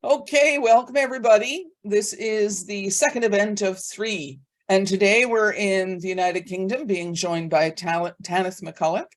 Okay, welcome everybody. This is the second event of 3. And today we're in the United Kingdom being joined by Tanith McCulloch.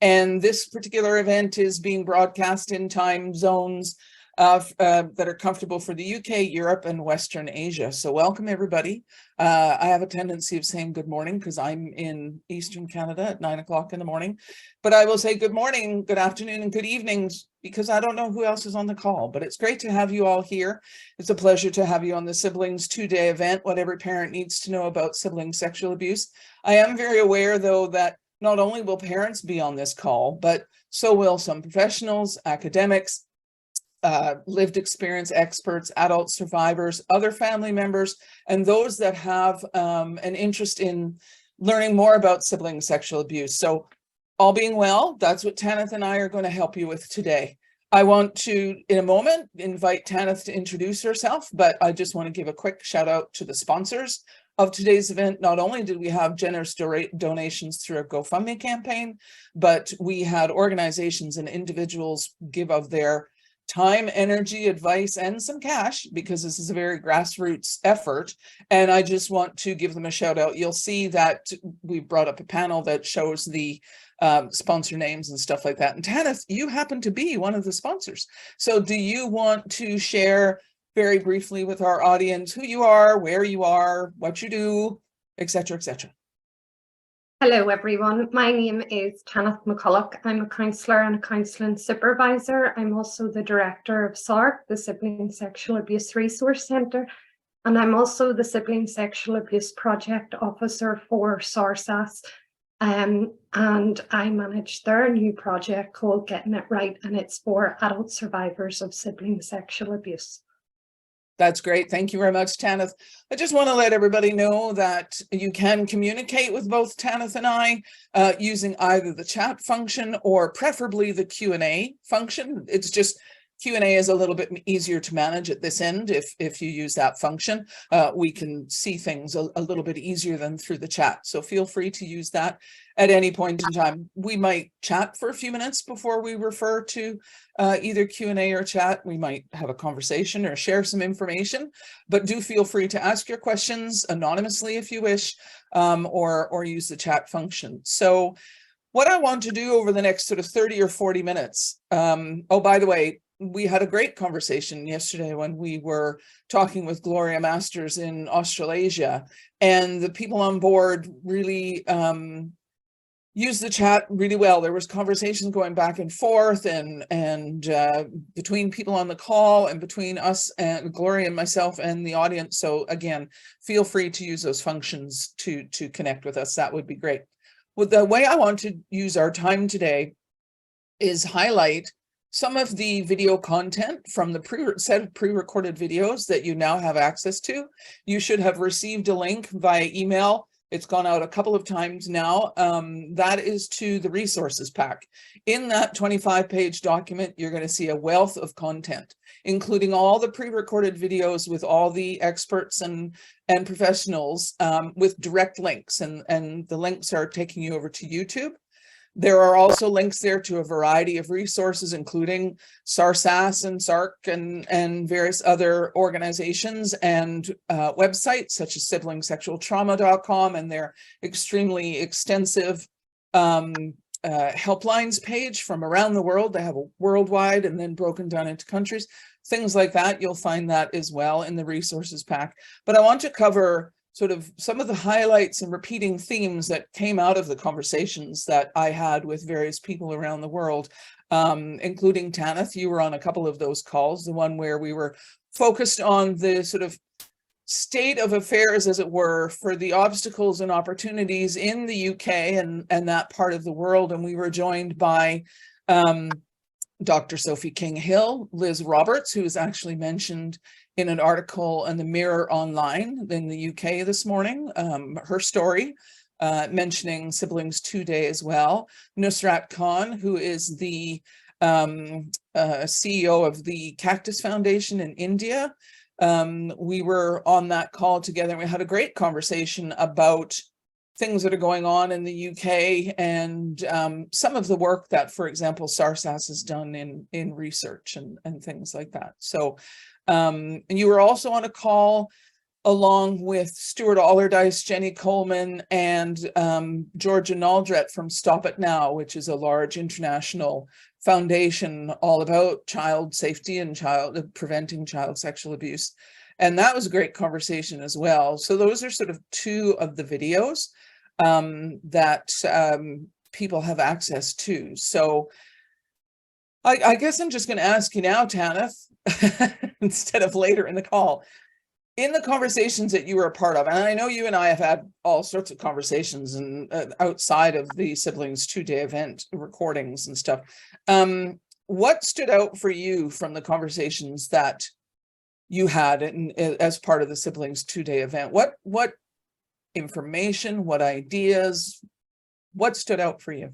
And this particular event is being broadcast in time zones that are comfortable for the UK, Europe, and Western Asia. So welcome everybody. I have a tendency of saying good morning because I'm in Eastern Canada at 9 o'clock in the morning. But I will say good morning, good afternoon, and good evenings because I don't know who else is on the call. But it's great to have you all here. It's a pleasure to have you on the SiblingsToo day event, what every parent needs to know about sibling sexual abuse. I am very aware, though, that not only will parents be on this call, but so will some professionals, academics, lived experience experts, adult survivors, other family members, and those that have an interest in learning more about sibling sexual abuse. So all being well, that's what Tanith and I are going to help you with today. I want to, in a moment, invite Tanith to introduce herself, but I just want to give a quick shout out to the sponsors of today's event. Not only did we have generous donations through a GoFundMe campaign, but we had organizations and individuals give of their time, energy, advice, and some cash, because this is a very grassroots effort. And I just want to give them a shout out. You'll see that we brought up a panel that shows the sponsor names and stuff like that. And Tanith, you happen to be one of the sponsors. So do you want to share very briefly with our audience who you are, where you are, what you do, etc., etc.? Hello everyone, my name is Tanith McCulloch. I'm a counsellor and a counselling supervisor. I'm also the director of SARC, the Sibling Sexual Abuse Resource Centre, and I'm also the Sibling Sexual Abuse Project Officer for SARSAS, and I manage their new project called Getting It Right, and it's for adult survivors of sibling sexual abuse. That's great. Thank you very much, Tanith. I just want to let everybody know that you can communicate with both Tanith and I using either the chat function or preferably the Q&A function. It's just Q&A is a little bit easier to manage at this end. If you use that function, we can see things a little bit easier than through the chat. So feel free to use that at any point in time. We might chat for a few minutes before we refer to either Q&A or chat. We might have a conversation or share some information, but do feel free to ask your questions anonymously if you wish, or use the chat function. So what I want to do over the next sort of 30 or 40 minutes, oh, by the way, we had a great conversation yesterday when we were talking with Gloria Masters in Australasia, and the people on board really used the chat really well. There was conversations going back and forth and between people on the call and between us and Gloria and myself and the audience. So again, feel free to use those functions to connect with us. That would be great. Well, the way I want to use our time today is highlight some of the video content from the set of pre-recorded videos that you now have access to. You should have received a link via email. It's gone out a couple of times now. That is to the resources pack. In that 25-page document, you're going to see a wealth of content, including all the pre-recorded videos with all the experts and professionals with direct links. And the links are taking you over to YouTube. There are also links there to a variety of resources, including SARSAS and SARC and various other organizations and websites such as siblingsexualtrauma.com and their extremely extensive helplines page from around the world. They have a worldwide and then broken down into countries, things like that. You'll find that as well in the resources pack. But I want to cover sort of some of the highlights and repeating themes that came out of the conversations that I had with various people around the world, including Tanith. You were on a couple of those calls, the one where we were focused on the sort of state of affairs, as it were, for the obstacles and opportunities in the UK and that part of the world. And we were joined by Dr. Sophie King-Hill, Liz Roberts, who is actually mentioned in an article in the Mirror Online in the UK this morning, her story, mentioning SiblingsToo Day as well. Nusrat Khan, who is the CEO of the Cactus Foundation in India. We were on that call together and we had a great conversation about things that are going on in the UK and some of the work that, for example, SARSAS has done in research and things like that. So and you were also on a call along with Stuart Allardyce, Jenny Coleman, and Georgia Naldret from Stop It Now, which is a large international foundation all about child safety and preventing child sexual abuse. And that was a great conversation as well. So those are sort of two of the videos that people have access to. So I guess I'm just going to ask you now, Tanith, instead of later in the call. In the conversations that you were a part of, and I know you and I have had all sorts of conversations and outside of the Siblings 2-day event recordings and stuff, what stood out for you from the conversations that you had as part of the Siblings 2-day event? What information, what ideas, what stood out for you?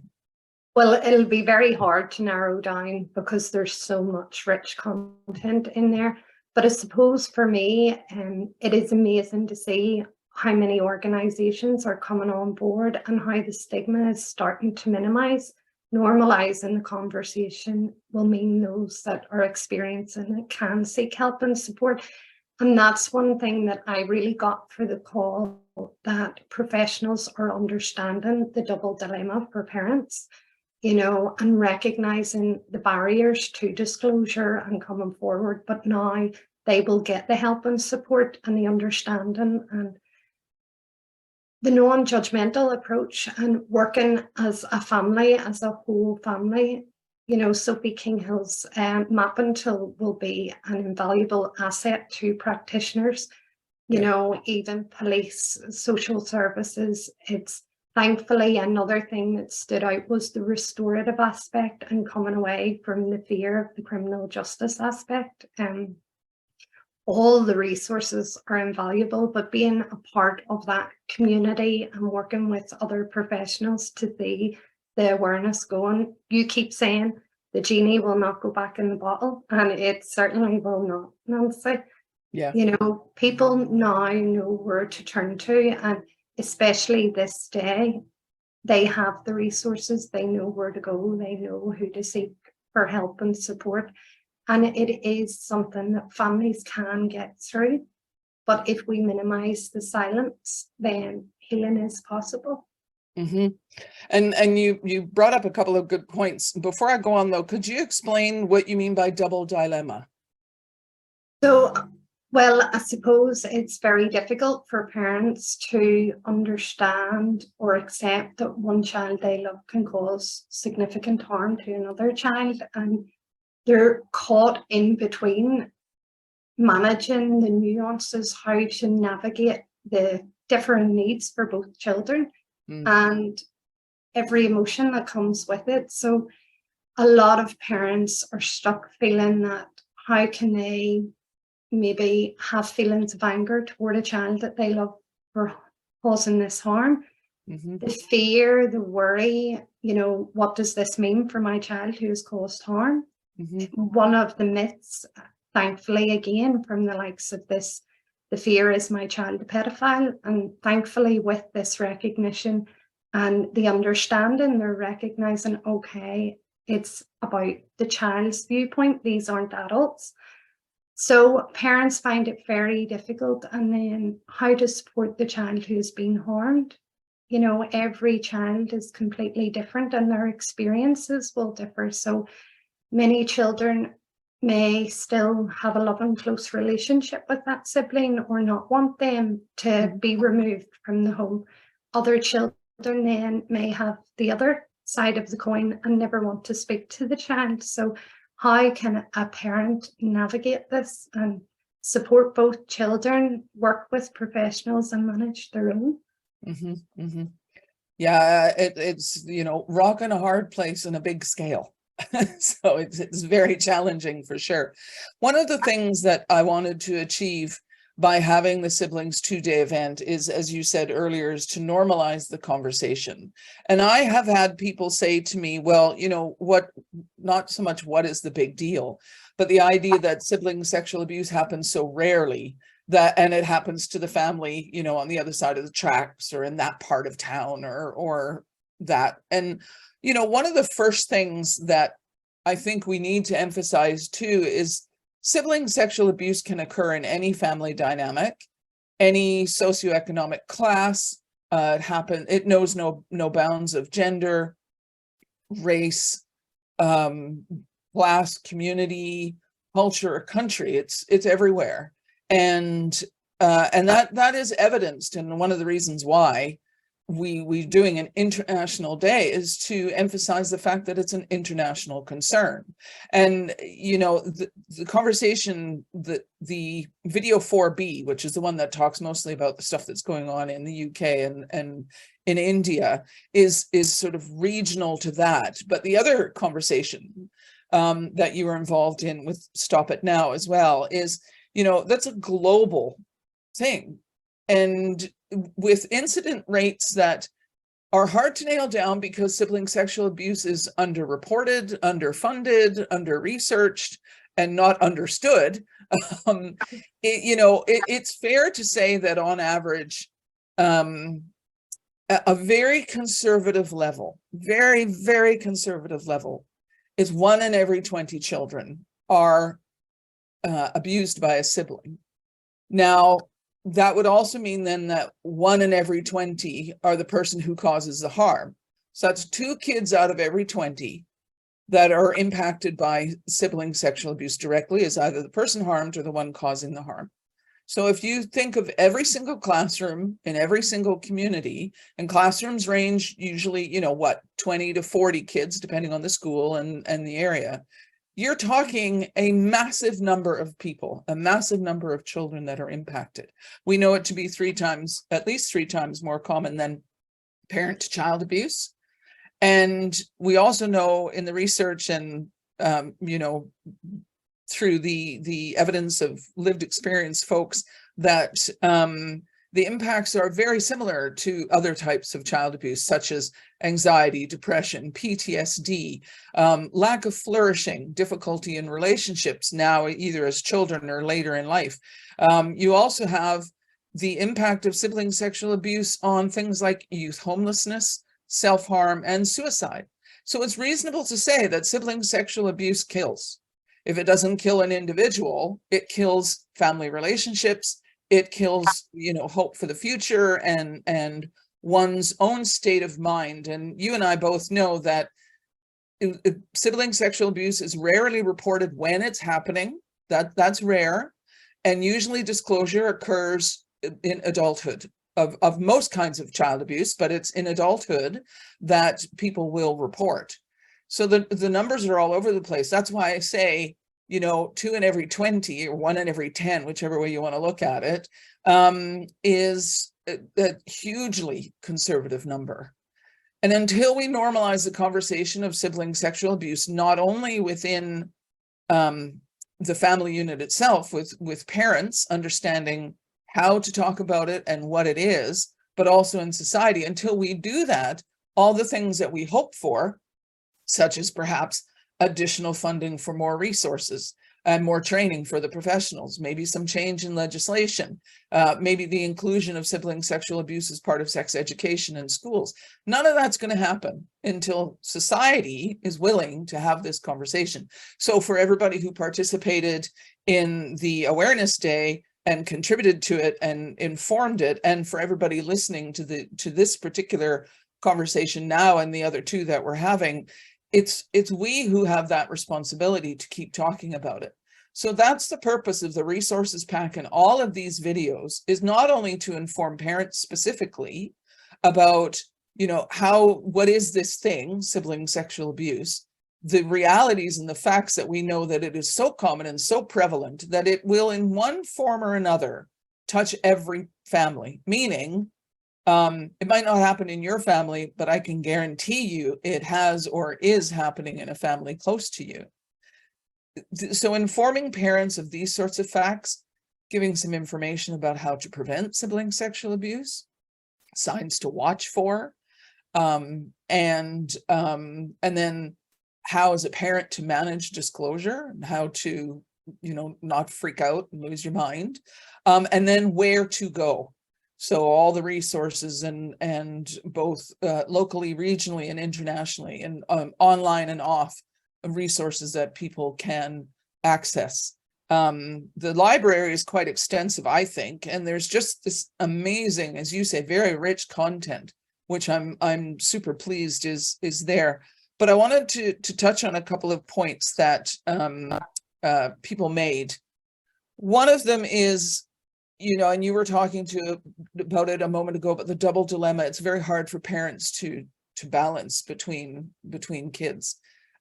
Well, it'll be very hard to narrow down because there's so much rich content in there. But I suppose for me, it is amazing to see how many organisations are coming on board and how the stigma is starting to minimise. Normalising the conversation will mean those that are experiencing it can seek help and support. And that's one thing that I really got for the call, that professionals are understanding the double dilemma for parents, you know, and recognising the barriers to disclosure and coming forward. But now they will get the help and support and the understanding and the non-judgmental approach and working as a family, as a whole family. You know, Sophie Kinghill's mapping tool will be an invaluable asset to practitioners, you know, even police, social services. It's thankfully another thing that stood out was the restorative aspect and coming away from the fear of the criminal justice aspect. All the resources are invaluable, but being a part of that community and working with other professionals to see the awareness going. You keep saying the genie will not go back in the bottle, and it certainly will not, Nancy. Yeah. You know, people now know where to turn to, and especially this day, they have the resources, they know where to go, they know who to seek for help and support. And it is something that families can get through. But if we minimize the silence, then healing is possible. Mm-hmm. And you brought up a couple of good points. Before I go on, though, could you explain what you mean by double dilemma? So, well, I suppose it's very difficult for parents to understand or accept that one child they love can cause significant harm to another child. And they're caught in between managing the nuances, how to navigate the different needs for both children and every emotion that comes with it. So a lot of parents are stuck feeling that how can they maybe have feelings of anger toward a child that they love for causing this harm. The fear, the worry, you know, what does this mean for my child who has caused harm? One of the myths, thankfully, again, from the likes of this, the fear is my child a pedophile. And thankfully, with this recognition and the understanding, they're recognizing, okay, it's about the child's viewpoint. These aren't adults. So parents find it very difficult. And then how to support the child who's been harmed. You know, every child is completely different and their experiences will differ. So many children may still have a loving, close relationship with that sibling or not want them to be removed from the home. Other children then may have the other side of the coin and never want to speak to the child. So how can a parent navigate this and support both children, work with professionals and manage their own? Yeah, it's, you know, rock in a hard place in a big scale. So it's very challenging for sure. One of the things that I wanted to achieve by having the Siblings 2-day event is, as you said earlier, is to normalize the conversation. And I have had people say to me, well, you know, what, not so much what is the big deal, but the idea that sibling sexual abuse happens so rarely and it happens to the family, you know, on the other side of the tracks or in that part of town or that. And, you know, one of the first things that I think we need to emphasize too is sibling sexual abuse can occur in any family dynamic, any socioeconomic class. It knows no bounds of gender, race, class, community, culture, or country. It's everywhere. And that is evidenced, and one of the reasons why we doing an international day is to emphasize the fact that it's an international concern. And you know, the conversation, the video 4B, which is the one that talks mostly about the stuff that's going on in the UK and in India, is sort of regional to that. But the other conversation that you were involved in with Stop It Now as well is, you know, that's a global thing. And with incident rates that are hard to nail down because sibling sexual abuse is underreported, underfunded, under-researched, and not understood, it's fair to say that on average, a very conservative level, very, very conservative level, is 1 in every 20 children are abused by a sibling. Now, that would also mean then that 1 in every 20 are the person who causes the harm. So that's 2 kids out of every 20 that are impacted by sibling sexual abuse directly as either the person harmed or the one causing the harm. So if you think of every single classroom in every single community, and classrooms range usually, 20 to 40 kids, depending on the school and the area, you're talking a massive number of people, a massive number of children that are impacted. We know it to be at least three times more common than parent-to-child abuse. And we also know in the research and, through the evidence of lived experience folks that the impacts are very similar to other types of child abuse, such as anxiety, depression, PTSD, lack of flourishing, difficulty in relationships now either as children or later in life. You also have the impact of sibling sexual abuse on things like youth homelessness, self-harm, and suicide. So it's reasonable to say that sibling sexual abuse kills. If it doesn't kill an individual, it kills family relationships, it kills, hope for the future and one's own state of mind. And you and I both know that sibling sexual abuse is rarely reported when it's happening. That's rare. And usually disclosure occurs in adulthood of most kinds of child abuse, but it's in adulthood that people will report. So the numbers are all over the place. That's why I say, 2 in every 20 or 1 in every 10, whichever way you want to look at it, is a hugely conservative number. And until we normalize the conversation of sibling sexual abuse, not only within the family unit itself, with parents understanding how to talk about it and what it is, but also in society, until we do that, all the things that we hope for, such as perhaps additional funding for more resources and more training for the professionals, maybe some change in legislation, maybe the inclusion of sibling sexual abuse as part of sex education in schools. None of that's going to happen until society is willing to have this conversation. So for everybody who participated in the awareness day and contributed to it and informed it, and for everybody listening to this particular conversation now and the other 2 that we're having, it's we who have that responsibility to keep talking about it. So that's the purpose of the resources pack and all of these videos, is not only to inform parents specifically about, what is this thing, sibling sexual abuse, the realities and the facts that we know that it is so common and so prevalent that it will in one form or another touch every family, meaning it might not happen in your family, but I can guarantee you it has or is happening in a family close to you. So informing parents of these sorts of facts, giving some information about how to prevent sibling sexual abuse, signs to watch for, and then how as a parent to manage disclosure and how to not freak out and lose your mind. And then where to go. So all the resources and both locally, regionally, and internationally, and online and off resources that people can access. The library is quite extensive, I think, and there's just this amazing, as you say, very rich content, which I'm super pleased is there. But I wanted to touch on a couple of points that people made. One of them is, and you were talking about it a moment ago, but the double dilemma. It's very hard for parents to balance between kids.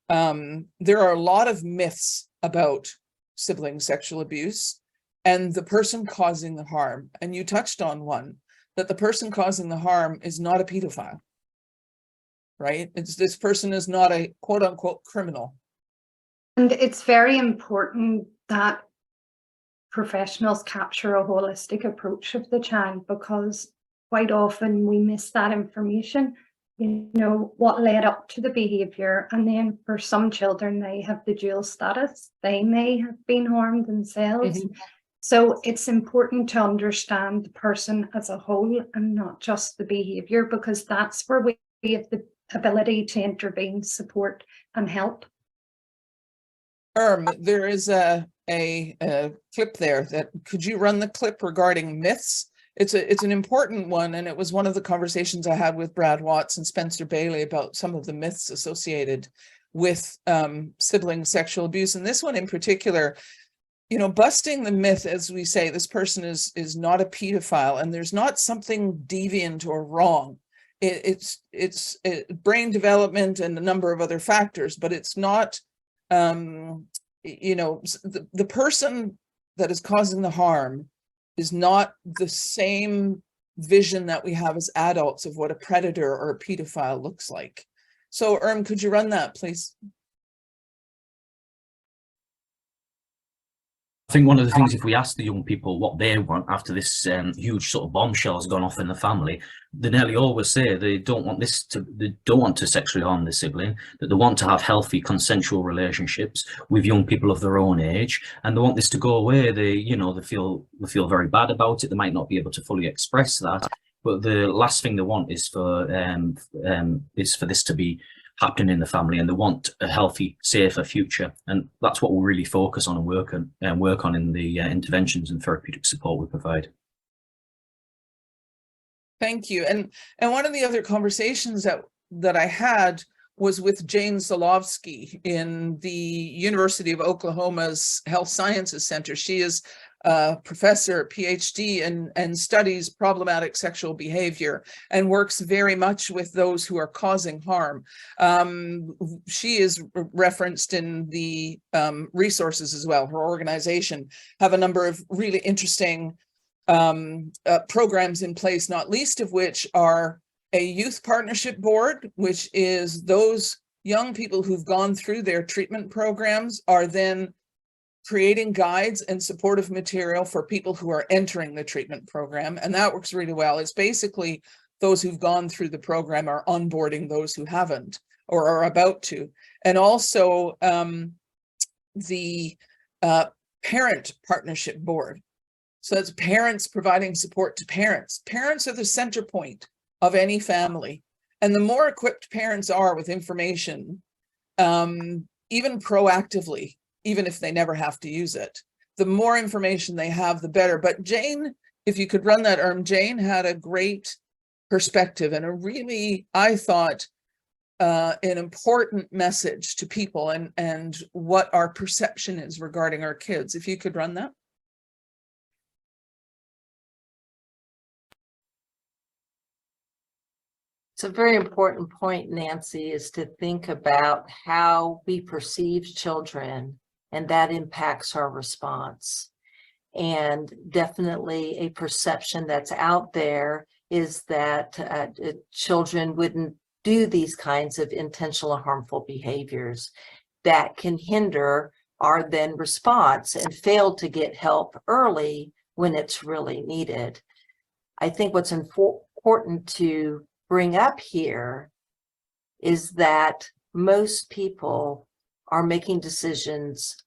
There are a lot of myths about sibling sexual abuse and the person causing the harm. And you touched on one, that the person causing the harm is not a pedophile, right? This person is not a quote unquote criminal. And it's very important that professionals capture a holistic approach of the child, because quite often we miss that information, what led up to the behavior. And then for some children, they have the dual status. They may have been harmed themselves. Mm-hmm. So it's important to understand the person as a whole and not just the behavior, because that's where we have the ability to intervene, support, and help. There is a clip there. Could you run the clip regarding myths? It's an important one, and it was one of the conversations I had with Brad Watts and Spencer Bailey about some of the myths associated with sibling sexual abuse. And this one in particular, busting the myth, as we say, this person is not a pedophile, and there's not something deviant or wrong. It's brain development and a number of other factors, but it's not. The person that is causing the harm is not the same vision that we have as adults of what a predator or a pedophile looks like. So, could you run that, please? I think one of the things, if we ask the young people what they want after this huge sort of bombshell has gone off in the family, they nearly always say they don't want to sexually harm their sibling, that they want to have healthy consensual relationships with young people of their own age, and they want this to go away. They feel very bad about it. They might not be able to fully express that, but the last thing they want is for this to be happening in the family, and they want a healthy, safer future. And that's what we'll really focus on and work on in the interventions and therapeutic support we provide. Thank you. And one of the other conversations that I had was with Jane Solovsky in the University of Oklahoma's Health Sciences Center. She is a professor, PhD, and studies problematic sexual behavior and works very much with those who are causing harm. She is referenced in the resources as well. Her organization have a number of really interesting programs in place, not least of which are a youth partnership board, which is those young people who've gone through their treatment programs are then creating guides and supportive material for people who are entering the treatment program. And that works really well. It's basically those who've gone through the program are onboarding those who haven't or are about to. And also the parent partnership board. So that's parents providing support to parents. Parents are the center point of any family. And the more equipped parents are with information, even proactively, even if they never have to use it, the more information they have, the better. But Jane, if you could run that, Jane had a great perspective and a really, I thought, an important message to people and what our perception is regarding our kids. If you could run that. It's a very important point, Nancy, is to think about how we perceive children, and that impacts our response. And definitely a perception that's out there is that children wouldn't do these kinds of intentional harmful behaviors that can hinder our then response and fail to get help early when it's really needed. I think what's important to bring up here is that most people are making decisions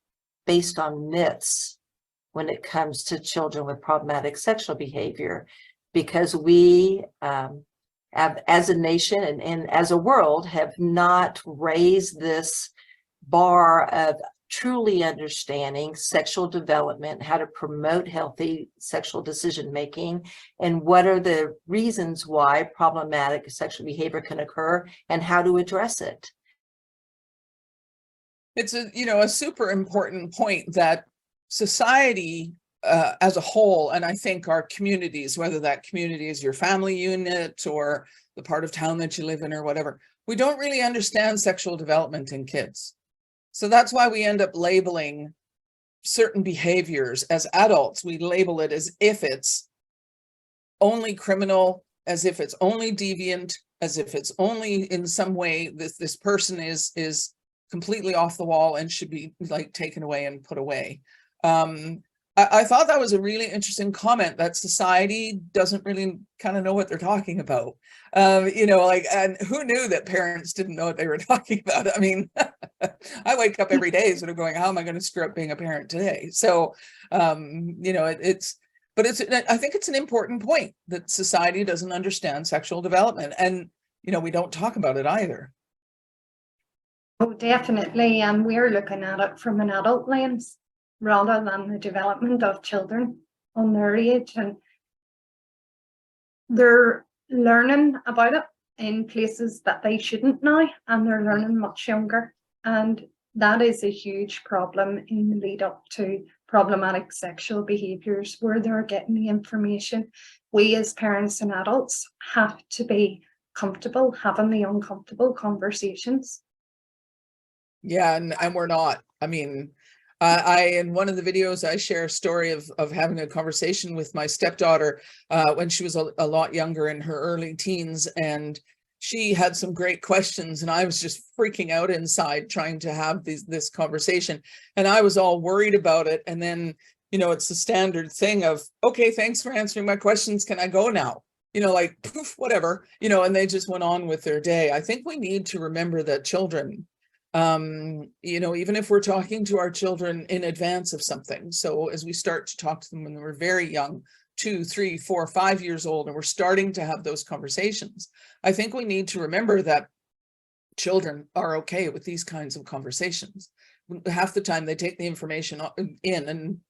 based on myths when it comes to children with problematic sexual behavior, because we as a nation and as a world have not raised this bar of truly understanding sexual development, how to promote healthy sexual decision making, and what are the reasons why problematic sexual behavior can occur and how to address it. It's a super important point that society as a whole, and I think our communities, whether that community is your family unit or the part of town that you live in or whatever, we don't really understand sexual development in kids. So that's why we end up labeling certain behaviors as adults. We label it as if it's only criminal, as if it's only deviant, as if it's only in some way this person is completely off the wall and should be like taken away and put away. I thought that was a really interesting comment, that society doesn't really kind of know what they're talking about. And who knew that parents didn't know what they were talking about? I mean, I wake up every day sort of going, how am I going to screw up being a parent today? So, I think it's an important point that society doesn't understand sexual development, and, we don't talk about it either. Oh, definitely. And we're looking at it from an adult lens rather than the development of children on their age. And they're learning about it in places that they shouldn't now, and they're learning much younger. And that is a huge problem in the lead up to problematic sexual behaviors, where they're getting the information. We as parents and adults have to be comfortable having the uncomfortable conversations. Yeah, and we're not. I mean, in one of the videos, I share a story of having a conversation with my stepdaughter when she was a lot younger, in her early teens, and she had some great questions, and I was just freaking out inside trying to have this conversation, and I was all worried about it. And then, it's the standard thing of, okay, thanks for answering my questions. Can I go now? Like, poof, whatever, and they just went on with their day. I think we need to remember that children, even if we're talking to our children in advance of something. So as we start to talk to them when we're very young, 2, 3, 4, 5 years old, and we're starting to have those conversations, I think we need to remember that children are okay with these kinds of conversations. Half the time they take the information in and,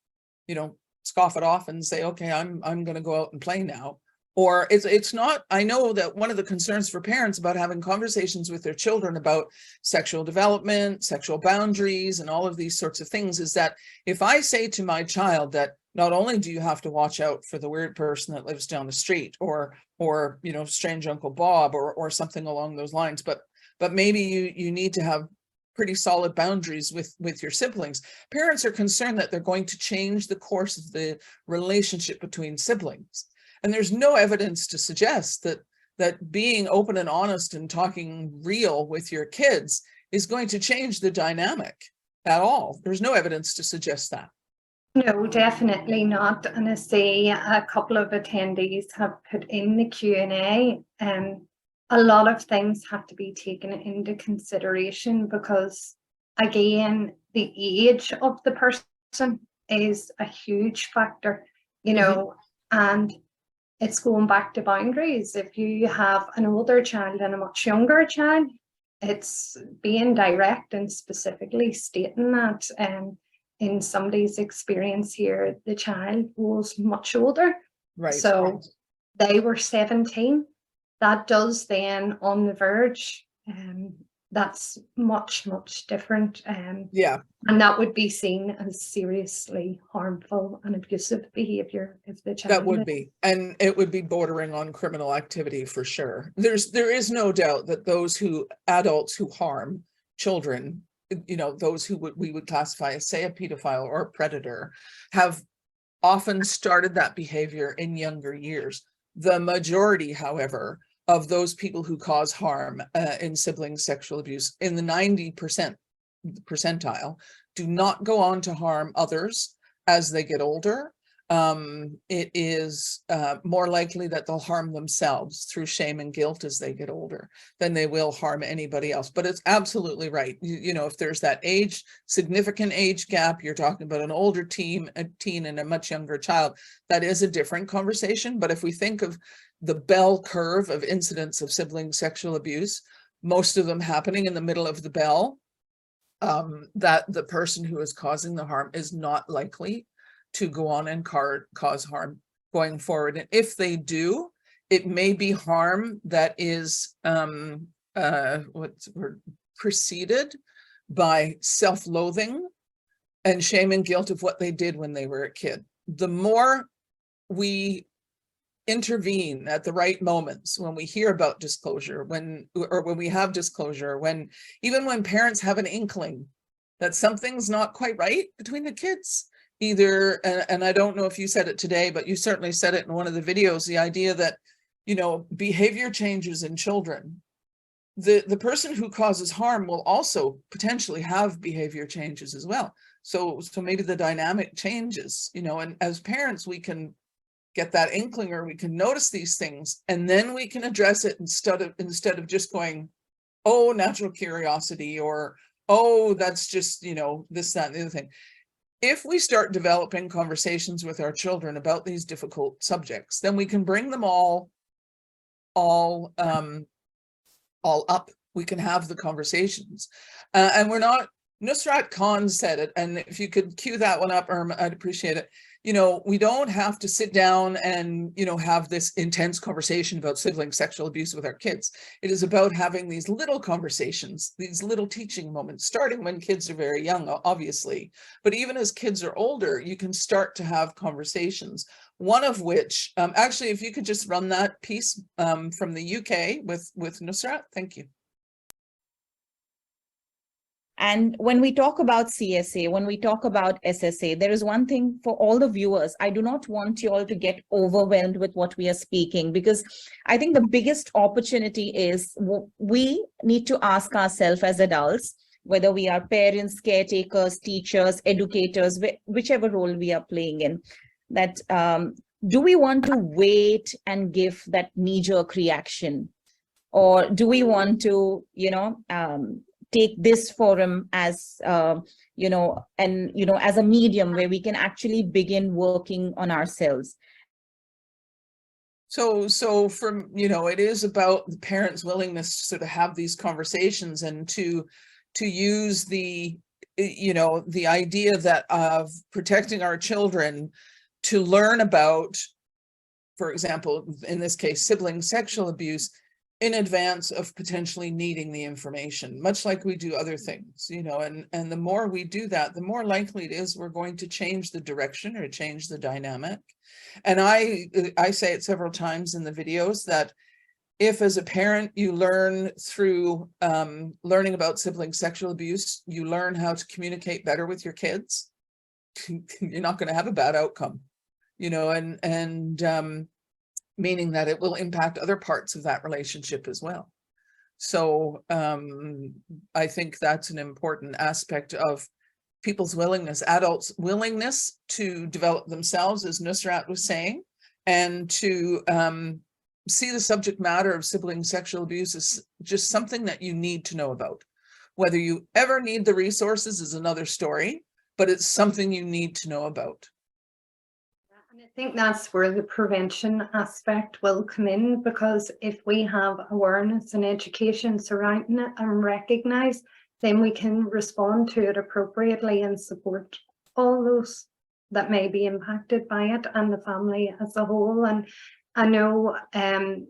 scoff it off and say, okay, I'm going to go out and play now. Or it's not. I know that one of the concerns for parents about having conversations with their children about sexual development, sexual boundaries, and all of these sorts of things is that if I say to my child that not only do you have to watch out for the weird person that lives down the street, or strange Uncle Bob, or something along those lines, but maybe you need to have pretty solid boundaries with your siblings. Parents are concerned that they're going to change the course of the relationship between siblings. And there's no evidence to suggest that being open and honest and talking real with your kids is going to change the dynamic at all. There's no evidence to suggest that. No, definitely not. And I see a couple of attendees have put in the Q&A, and a lot of things have to be taken into consideration, because, again, the age of the person is a huge factor, and it's going back to boundaries. If you have an older child and a much younger child, it's being direct and specifically stating that. In somebody's experience here, the child was much older. Right. So they were 17. That does then, on the verge, that's much, much different. Yeah. And that would be seen as seriously harmful and abusive behavior if the child. That would be, and it would be bordering on criminal activity for sure. There is no doubt that adults who harm children, those who we would classify as, say, a pedophile or a predator, have often started that behavior in younger years. The majority, however, of those people who cause harm in sibling sexual abuse, in the 90% percentile, do not go on to harm others as they get older. it is more likely that they'll harm themselves through shame and guilt as they get older than they will harm anybody else. But it's absolutely right. You know, if there's that significant age gap, you're talking about an older teen and a much younger child, that is a different conversation. But if we think of the bell curve of incidents of sibling sexual abuse, most of them happening in the middle of the bell, that the person who is causing the harm is not likely to go on and cause harm going forward. And if they do, it may be harm that is preceded by self-loathing and shame and guilt of what they did when they were a kid. The more we intervene at the right moments, when we hear about disclosure, when we have disclosure, even when parents have an inkling that something's not quite right between the kids, either, and I don't know if you said it today, but you certainly said it in one of the videos, the idea that, you know, behavior changes in children. The person who causes harm will also potentially have behavior changes as well. So maybe the dynamic changes, you know, and as parents, we can get that inkling, or we can notice these things, and then we can address it instead of just going, oh, natural curiosity, or, oh, that's just, you know, this, that, and the other thing. If we start developing conversations with our children about these difficult subjects, then we can bring them all up. We can have the conversations, and we're not. Nusrat Khan said it, and if you could cue that one up, Irma, I'd appreciate it. You know, we don't have to sit down and, you know, have this intense conversation about sibling sexual abuse with our kids. It is about having these little conversations, these little teaching moments, starting when kids are very young, obviously. But even as kids are older, you can start to have conversations. One of which, actually, if you could just run that piece from the UK with Nusrat, thank you. And when we talk about CSA, when we talk about SSA, there is one thing for all the viewers. I do not want you all to get overwhelmed with what we are speaking, because I think the biggest opportunity is we need to ask ourselves as adults, whether we are parents, caretakers, teachers, educators, whichever role we are playing in, that do we want to wait and give that knee-jerk reaction? Or do we want to, you know, take this forum as, you know, and, you know, as a medium where we can actually begin working on ourselves? So from, you know, it is about the parents' willingness to sort of have these conversations and to use the, you know, the idea that of protecting our children to learn about, for example, in this case, sibling sexual abuse, in advance of potentially needing the information, much like we do other things, you know, and the more we do that, the more likely it is we're going to change the direction or change the dynamic. And I say it several times in the videos that if as a parent you learn through learning about sibling sexual abuse, you learn how to communicate better with your kids, you're not going to have a bad outcome, you know, and meaning that it will impact other parts of that relationship as well. So I think that's an important aspect of people's willingness, adults' willingness to develop themselves, as Nusrat was saying, and to see the subject matter of sibling sexual abuse as just something that you need to know about. Whether you ever need the resources is another story, but it's something you need to know about. And I think that's where the prevention aspect will come in, because if we have awareness and education surrounding it and recognize, then we can respond to it appropriately and support all those that may be impacted by it and the family as a whole. And I know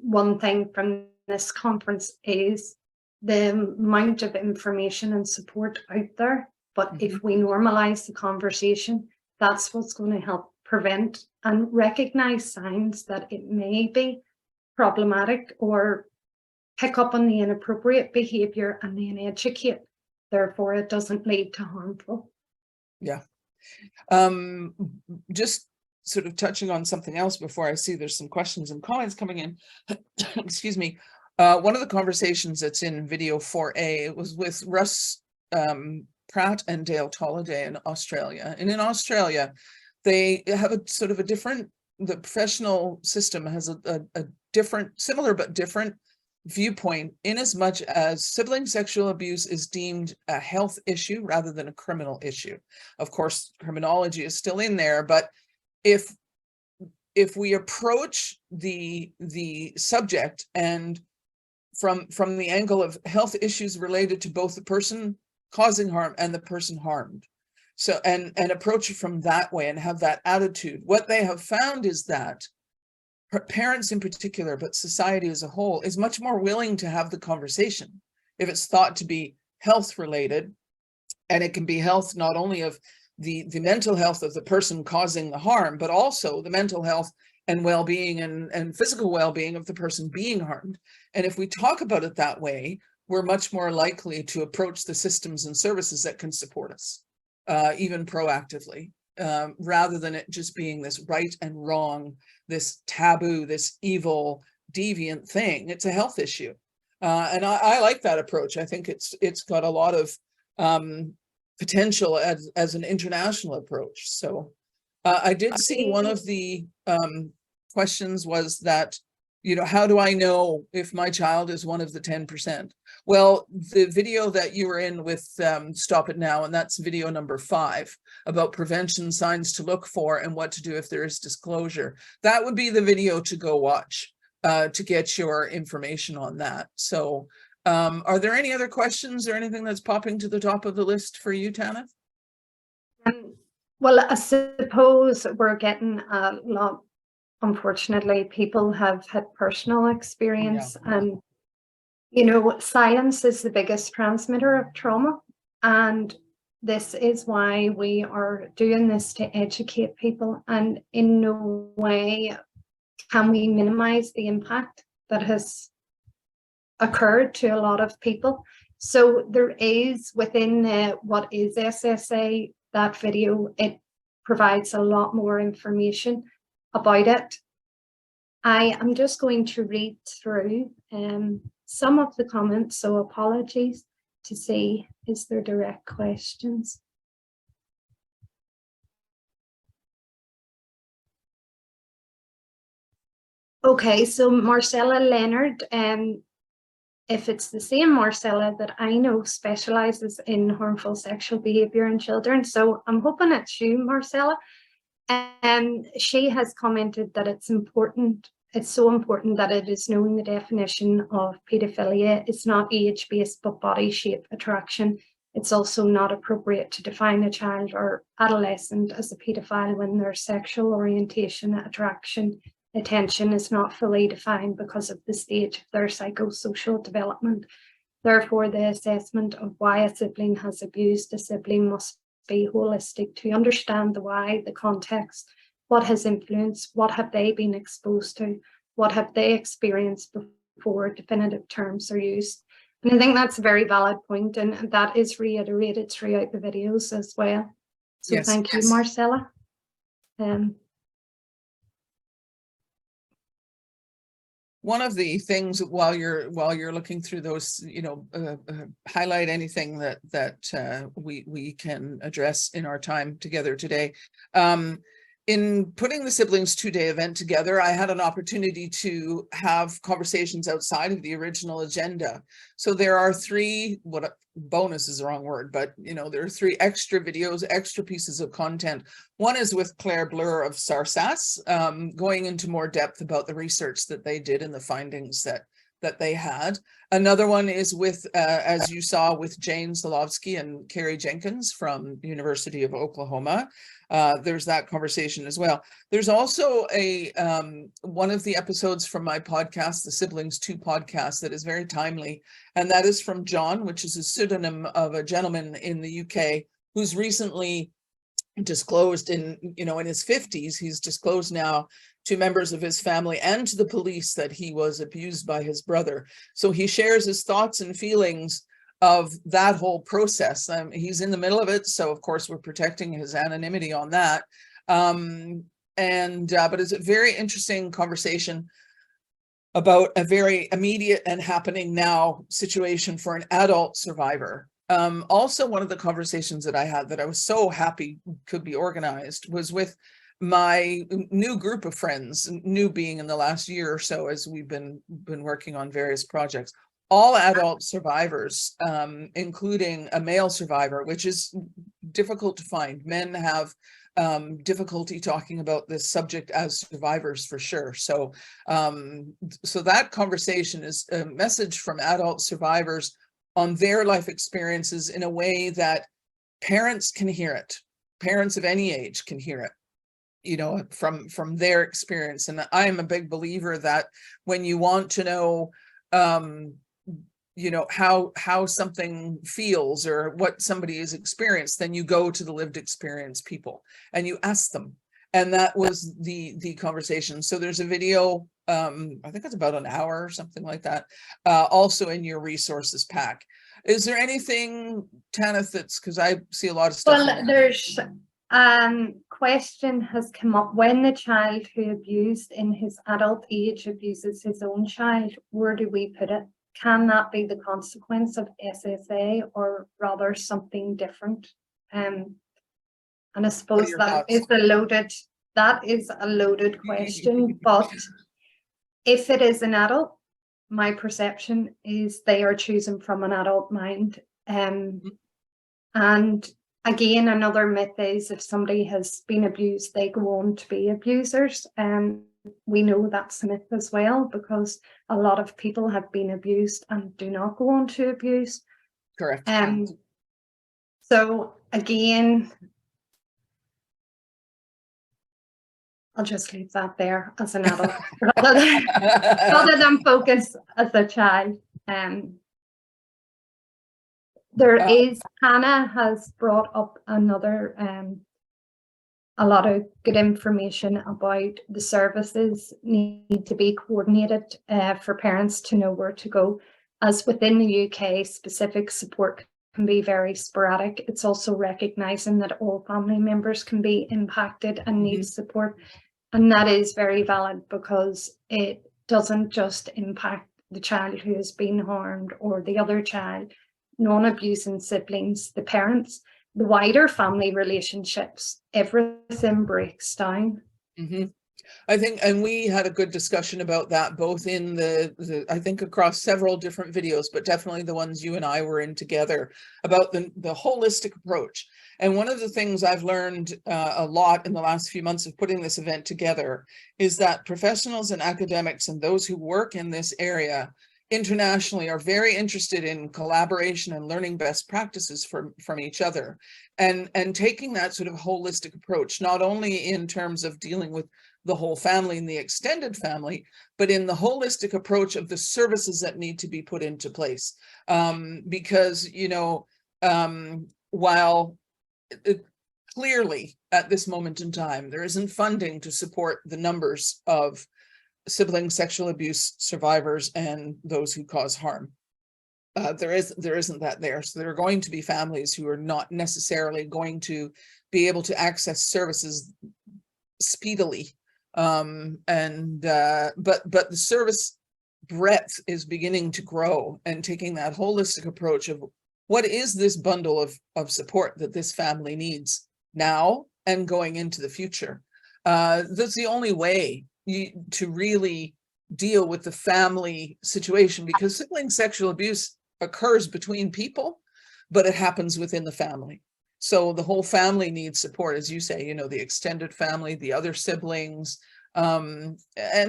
one thing from this conference is the amount of information and support out there, but if we normalize the conversation, that's what's going to help prevent and recognize signs that it may be problematic or pick up on the inappropriate behavior and then educate. Therefore, it doesn't lead to harmful. Yeah. Just sort of touching on something else before I see there's some questions and comments coming in. Excuse me. One of the conversations that's in video 4A, it was with Russ Pratt and Dale Tolliday in Australia. And in Australia, they have a sort of a different, the professional system has a different, similar but different viewpoint, in as much as sibling sexual abuse is deemed a health issue rather than a criminal issue. Of course, criminology is still in there, but if we approach the subject and from the angle of health issues related to both the person causing harm and the person harmed, so and approach it from that way and have that attitude, what they have found is that parents in particular, but society as a whole, is much more willing to have the conversation if it's thought to be health related. And it can be health not only of the mental health of the person causing the harm, but also the mental health and well-being and physical well-being of the person being harmed. And if we talk about it that way, we're much more likely to approach the systems and services that can support us, even proactively, rather than it just being this right and wrong, this taboo, this evil, deviant thing. It's a health issue. And I like that approach. I think it's got a lot of potential as an international approach. So I did see one of the questions was that, how do I know if my child is one of the 10%? Well, the video that you were in with Stop It Now, and that's video number 5 about prevention signs to look for and what to do if there is disclosure. That would be the video to go watch to get your information on that. So are there any other questions or anything that's popping to the top of the list for you, Tanith? Well, I suppose we're getting a lot, unfortunately, people have had personal experience, and silence is the biggest transmitter of trauma, and this is why we are doing this, to educate people, and in no way can we minimize the impact that has occurred to a lot of people. So there is, within what is SSA, that video, it provides a lot more information about it. I am just going to read through some of the comments, so apologies, to see is there direct questions. Okay, so Marcella Leonard, if it's the same Marcella that I know specializes in harmful sexual behavior in children, so I'm hoping it's you, Marcella. And she has commented that it's important, it's so important that it is knowing the definition of paedophilia. It's not age-based, but body shape attraction. It's also not appropriate to define a child or adolescent as a paedophile when their sexual orientation, attraction, attention is not fully defined because of the stage of their psychosocial development. Therefore, the assessment of why a sibling has abused a sibling must be holistic to understand the why, the context, what has influenced, what have they been exposed to, what have they experienced before definitive terms are used. And I think that's a very valid point, and that is reiterated throughout the videos as well. So yes, thank you, Marcella. One of the things while you're looking through those, highlight anything that we can address in our time together today. In putting the SiblingsToo Day event together, I had an opportunity to have conversations outside of the original agenda. So there are 3, bonus is the wrong word, but there are 3 extra videos, extra pieces of content. One is with Claire Blur of SARSAS, going into more depth about the research that they did and the findings that they had. Another one is with, as you saw, with Jane Solovsky and Carrie Jenkins from the University of Oklahoma. There's that conversation as well. There's also a one of the episodes from my podcast, the SiblingsToo podcast, that is very timely, and that is from John, which is a pseudonym of a gentleman in the UK who's recently disclosed in his 50s. He's disclosed now to members of his family and to the police that he was abused by his brother. So he shares his thoughts and feelings of that whole process. He's in the middle of it, so of course we're protecting his anonymity on that. But it's a very interesting conversation about a very immediate and happening now situation for an adult survivor Also, one of the conversations that I had that I was so happy could be organized was with my new group of friends, new being in the last year or so as we've been working on various projects, all adult survivors, including a male survivor, which is difficult to find. Men have difficulty talking about this subject as survivors for sure. So, so that conversation is a message from adult survivors on their life experiences in a way that parents can hear it. Parents of any age can hear it, you know, from their experience. And I am a big believer that when you want to know, you know, how something feels or what somebody has experienced, then you go to the lived experience people and you ask them. And that was the conversation. So there's a video, I think it's about an hour or something like that, also in your resources pack. Is there anything, Tanith, that's, because I see a lot of stuff. Well, there's question has come up: when the child who abused in his adult age abuses his own child, where do we put it? Can that be the consequence of SSA, or rather something different? And I suppose that is a loaded question. But if it is an adult, my perception is they are choosing from an adult mind. And again, another myth is if somebody has been abused, they go on to be abusers. We know that's a myth as well, because a lot of people have been abused and do not go on to abuse. Correct. So again, I'll just leave that there as an adult rather than focus as a child. There is, Hannah has brought up another, a lot of good information about the services need to be coordinated for parents to know where to go. As within the UK, specific support can be very sporadic. It's also recognising that all family members can be impacted and need support. And that is very valid, because it doesn't just impact the child who has been harmed or the other child, non-abusing siblings, the parents, the wider family relationships, everything breaks down. I think, and we had a good discussion about that, both in I think across several different videos, but definitely the ones you and I were in together, about the holistic approach. And one of the things I've learned a lot in the last few months of putting this event together is that professionals and academics and those who work in this area internationally are very interested in collaboration and learning best practices from each other, and taking that sort of holistic approach, not only in terms of dealing with the whole family and the extended family, but in the holistic approach of the services that need to be put into place. Because, you know, while clearly at this moment in time, there isn't funding to support the numbers of sibling sexual abuse survivors and those who cause harm. There isn't that there. So there are going to be families who are not necessarily going to be able to access services speedily. But the service breadth is beginning to grow, and taking that holistic approach of what is this bundle of support that this family needs now and going into the future. That's the only way to really deal with the family situation, because sibling sexual abuse occurs between people, but it happens within the family. So the whole family needs support, as you say, you know, the extended family, the other siblings, and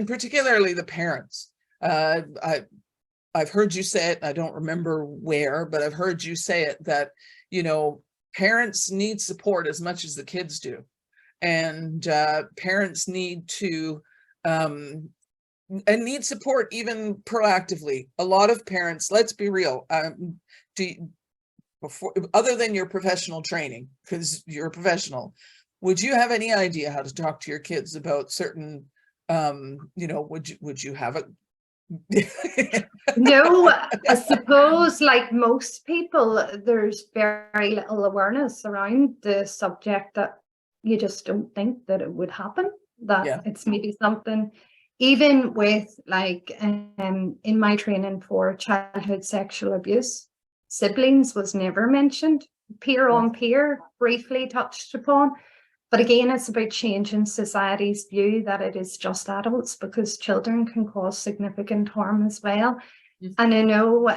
particularly the parents. I've heard you say it, I don't remember where, but I've heard you say it, that, you know, parents need support as much as the kids do. And parents need to and need support even proactively. A lot of parents, let's be real, other than your professional training, because you're a professional, would you have any idea how to talk to your kids about certain, you know, would you have it? No, I suppose like most people, there's very little awareness around the subject, that you just don't think that it would happen, that it's maybe something, even with like in my training for childhood sexual abuse, siblings was never mentioned. Peer on peer, briefly touched upon. But again, it's about changing society's view that it is just adults, because children can cause significant harm as well. And I know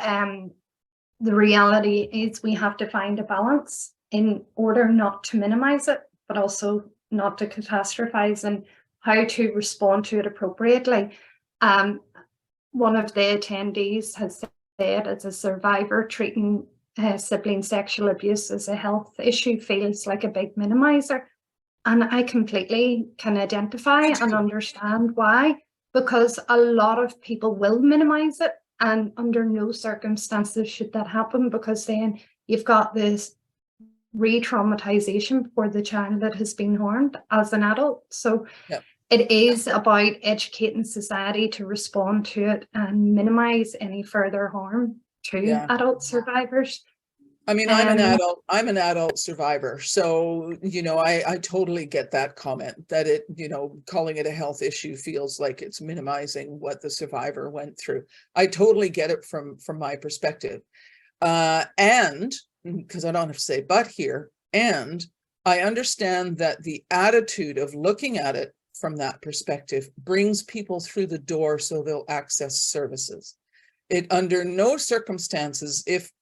the reality is we have to find a balance in order not to minimize it, but also not to catastrophize, and how to respond to it appropriately. One of the attendees has said, as a survivor, treating sibling sexual abuse as a health issue feels like a big minimizer. And I completely can identify and understand why, because a lot of people will minimize it, and under no circumstances should that happen, because then you've got this re-traumatization for the child that has been harmed as an adult. So it is about educating society to respond to it and minimize any further harm to adult survivors. I mean, I'm an adult survivor. So, you know, I totally get that comment that it, you know, calling it a health issue feels like it's minimizing what the survivor went through. I totally get it from my perspective. And because I don't have to say but here, and I understand that the attitude of looking at it from that perspective brings people through the door so they'll access services. It under no circumstances, if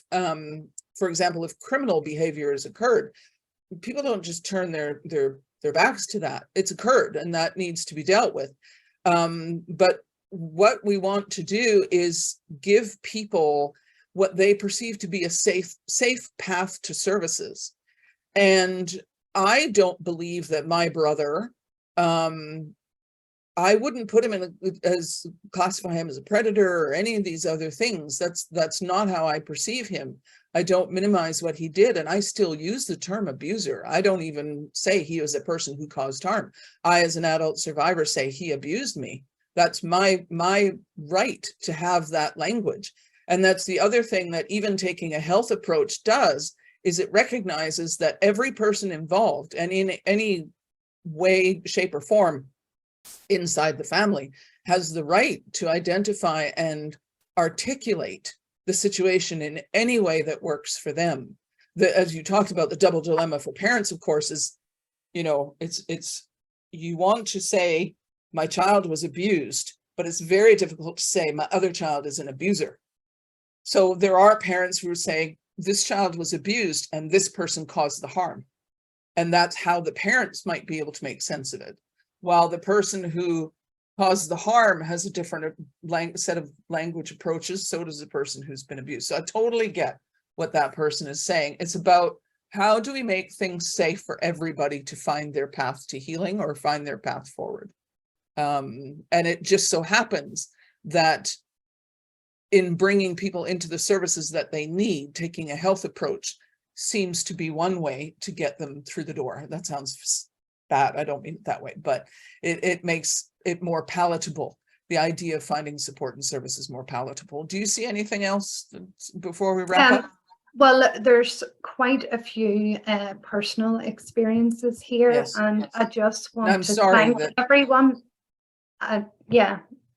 for example, if criminal behavior has occurred, people don't just turn their backs to that. It's occurred and that needs to be dealt with. But what we want to do is give people what they perceive to be a safe path to services. And I don't believe that my brother, I wouldn't put him in as classify him as a predator or any of these other things. That's not how I perceive him. I don't minimize what he did, and I still use the term abuser. I don't even say he was a person who caused harm. I, as an adult survivor, say he abused me. That's my right to have that language. And that's the other thing that even taking a health approach does, is it recognizes that every person involved, and in any way, shape, or form inside the family, has the right to identify and articulate the situation in any way that works for them. As you talked about, the double dilemma for parents, of course, is, you know, it's you want to say my child was abused, but it's very difficult to say my other child is an abuser. So there are parents who are saying this child was abused and this person caused the harm. And that's how the parents might be able to make sense of it. While the person who caused the harm has a different set of language approaches, so does the person who's been abused. So I totally get what that person is saying. It's about how do we make things safe for everybody to find their path to healing or find their path forward. And it just so happens that in bringing people into the services that they need, taking a health approach seems to be one way to get them through the door. That sounds bad. I don't mean it that way, but it makes it more palatable. The idea of finding support and services more palatable. Do you see anything else before we wrap up? Well, there's quite a few personal experiences here, Yes. and I just want to sorry thank everyone.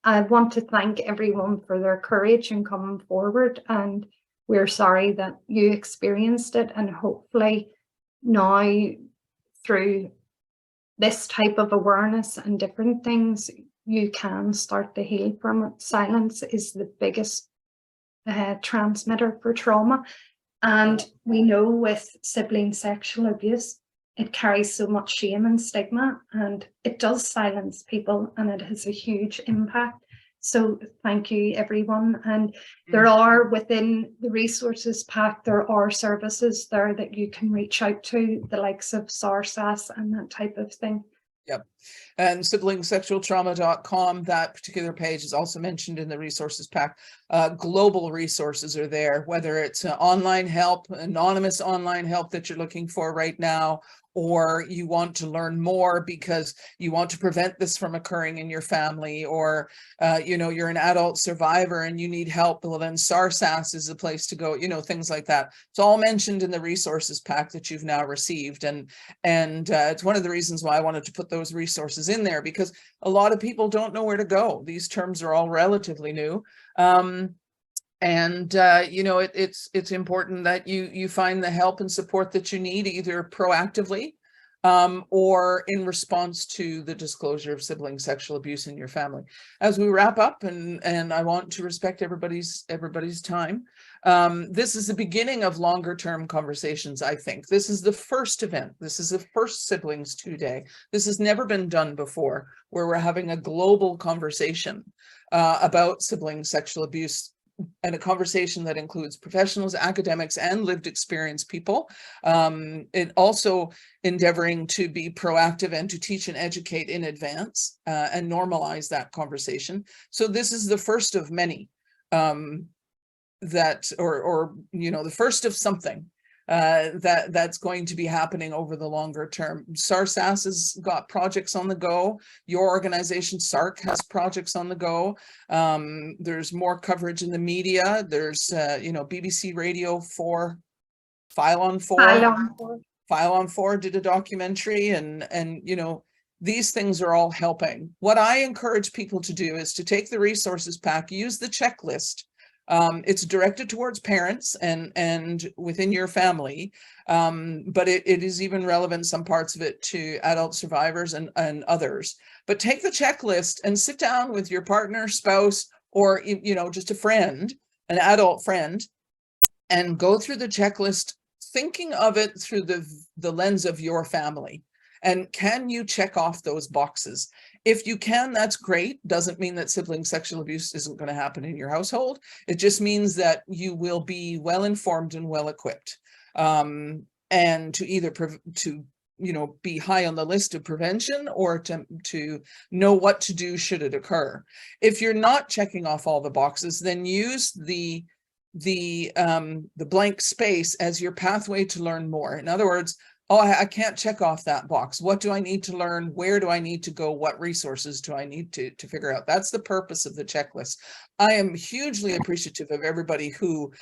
I want to thank everyone for their courage in coming forward, and we're sorry that you experienced it, and hopefully now through this type of awareness and different things, you can start to heal from it. Silence is the biggest transmitter for trauma. And we know with sibling sexual abuse, it carries so much shame and stigma, and it does silence people, and it has a huge impact. So thank you, everyone. And there are, within the resources pack, there are services there that you can reach out to, the likes of SARSAS and that type of thing. Yep. And siblingsexualtrauma.com, that particular page is also mentioned in the resources pack. Global resources are there, whether it's online help, anonymous online help that you're looking for right now, or you want to learn more because you want to prevent this from occurring in your family, or you know, you're an adult survivor and you need help, well then SARSAS is the place to go, you know, things like that. It's all mentioned in the resources pack that you've now received, and it's one of the reasons why I wanted to put those resources in there, because a lot of people don't know where to go. These terms are all relatively new. And you know, it's important that you find the help and support that you need, either proactively or in response to the disclosure of sibling sexual abuse in your family. As we wrap up, and I want to respect everybody's time, this is the beginning of longer term conversations. I think this is the first event. This is the first SiblingsToo Day. This has never been done before, where we're having a global conversation about sibling sexual abuse, and a conversation that includes professionals, academics, and lived experience people. It also endeavoring to be proactive and to teach and educate in advance and normalize that conversation. So this is the first of many that, or you know, the first of something that's going to be happening over the longer term. SARSAS has got projects on the go. Your organization, SARC, has projects on the go. There's more coverage in the media. There's, you know, BBC Radio 4, File on 4. File on 4 did a documentary, and you know, these things are all helping. What I encourage people to do is to take the resources pack, use the checklist. It's directed towards parents and within your family, but it is even relevant, some parts of it, to adult survivors and others. But take the checklist and sit down with your partner, spouse, or, you know, just a friend, an adult friend, and go through the checklist, thinking of it through the lens of your family. And can you check off those boxes? If you can, that's great. Doesn't mean that sibling sexual abuse isn't going to happen in your household. It just means that you will be well informed and well equipped, and to either you know, be high on the list of prevention, or to know what to do should it occur. If you're not checking off all the boxes, then use the blank space as your pathway to learn more. In other words, oh, I can't check off that box. What do I need to learn? Where do I need to go? What resources do I need to figure out? That's the purpose of the checklist. I am hugely appreciative of everybody who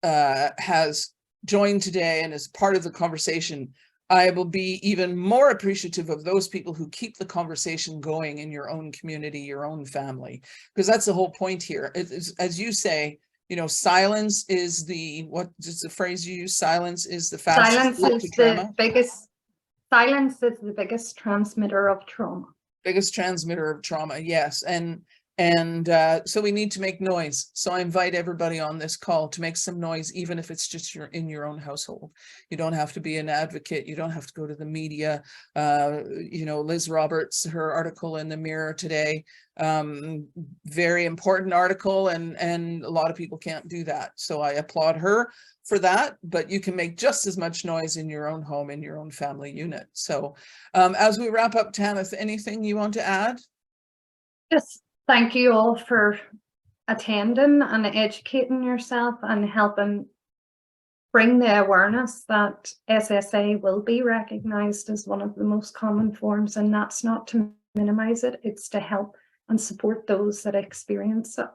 has joined today and is part of the conversation. I will be even more appreciative of those people who keep the conversation going in your own community, your own family, because that's the whole point here. It is, as you say, you know, silence is the, what is the phrase you use? Silence is the fastest route to trauma. Silence is the biggest transmitter of trauma. Biggest transmitter of trauma, yes. And so we need to make noise. So I invite everybody on this call to make some noise, even if it's just in your own household. You don't have to be an advocate. You don't have to go to the media. You know, Liz Roberts, her article in the Mirror today, very important article, and a lot of people can't do that. So I applaud her for that, but you can make just as much noise in your own home, in your own family unit. So as we wrap up, Tanith, anything you want to add? Yes. Thank you all for attending and educating yourself and helping bring the awareness that SSA will be recognised as one of the most common forms, and that's not to minimise it, it's to help and support those that experience it.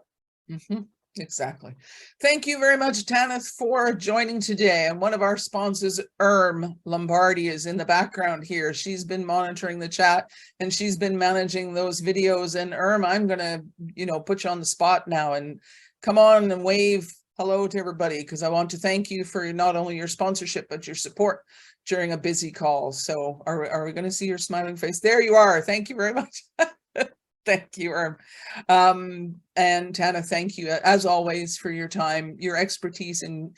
Mm-hmm. Exactly. Thank you very much, Tanith, for joining today. And one of our sponsors, Lombardi, is in the background here. She's been monitoring the chat and she's been managing those videos. And I'm going to, you know, put you on the spot now and come on and wave hello to everybody, because I want to thank you for not only your sponsorship, but your support during a busy call. So are we going to see your smiling face? There you are. Thank you very much. Thank you, and Tana, thank you as always for your time, your expertise, and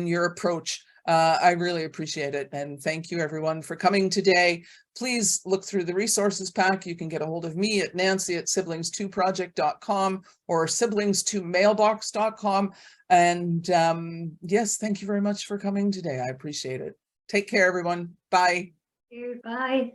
your approach. I really appreciate it, and thank you everyone for coming today. Please look through the resources pack. You can get a hold of me at nancy@siblingstooproject.com or siblingstoomailbox.com. And yes, thank you very much for coming today. I appreciate it. Take care, everyone. Bye. Bye.